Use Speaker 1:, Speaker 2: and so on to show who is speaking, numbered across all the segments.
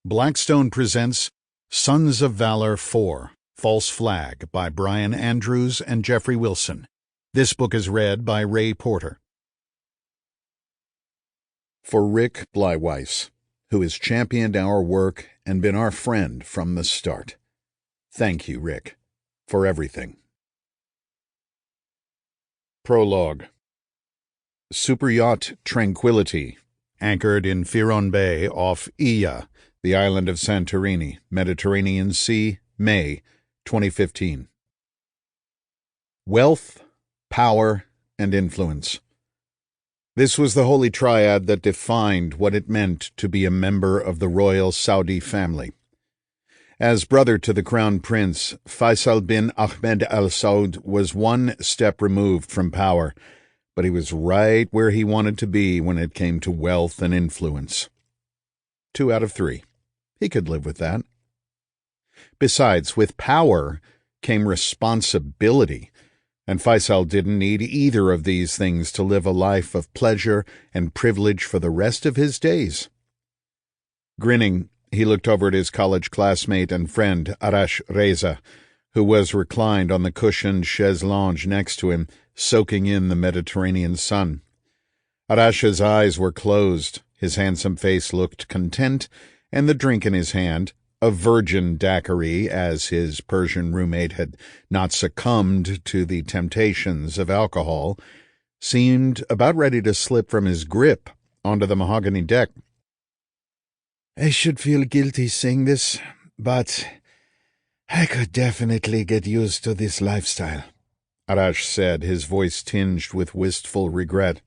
Speaker 1: Blackstone presents Sons of Valor IV, False Flag by Brian Andrews and Jeffrey Wilson. This book is read by Ray Porter. For Rick Bleiweiss, who has championed our work and been our friend from the start. Thank you, Rick, for everything. Prologue. Superyacht Tranquility, anchored in Firon Bay off Iya, the island of Santorini, Mediterranean Sea, May 2015. Wealth, power, and influence. This was the holy triad that defined what it meant to be a member of the royal Saudi family. As brother to the crown prince, Faisal bin Ahmed al Saud was one step removed from power, but he was right where he wanted to be when it came to wealth and influence. 2 out of 3. He could live with that. Besides, with power came responsibility, and Faisal didn't need either of these things to live a life of pleasure and privilege for the rest of his days. Grinning, he looked over at his college classmate and friend, Arash Reza, who was reclined on the cushioned chaise longue next to him, soaking in the Mediterranean sun. Arash's eyes were closed, his handsome face looked content, and the drink in his hand, a virgin daiquiri, as his Persian roommate had not succumbed to the temptations of alcohol, seemed about ready to slip from his grip onto the mahogany deck.
Speaker 2: I should feel guilty saying this, but I could definitely get used to this lifestyle,
Speaker 1: Arash said, his voice tinged with wistful regret.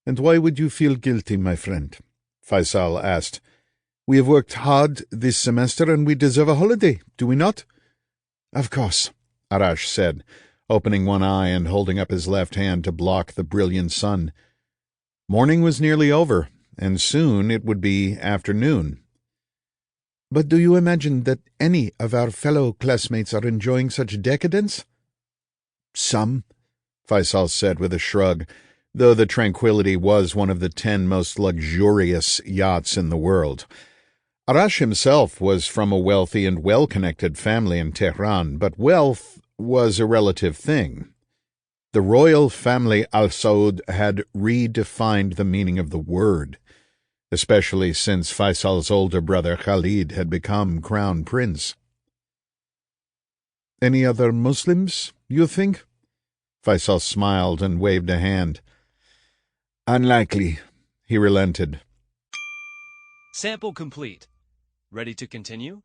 Speaker 2: And why would you feel guilty, my friend?
Speaker 1: Faisal asked.
Speaker 2: We have worked hard this semester and we deserve a holiday, do we not?
Speaker 1: Of course, Arash said, opening one eye and holding up his left hand to block the brilliant sun. Morning was nearly over, and soon it would be afternoon.
Speaker 2: But do you imagine that any of our fellow classmates are enjoying such decadence?
Speaker 1: Some, Faisal said with a shrug, though the Tranquility was one of the 10 most luxurious yachts in the world. Arash himself was from a wealthy and well-connected family in Tehran, but wealth was a relative thing. The royal family Al Saud had redefined the meaning of the word, especially since Faisal's older brother Khalid had become crown prince.
Speaker 2: Any other Muslims, you think?
Speaker 1: Faisal smiled and waved a hand.
Speaker 2: Unlikely,
Speaker 1: he relented.
Speaker 3: Sample complete. Ready to continue?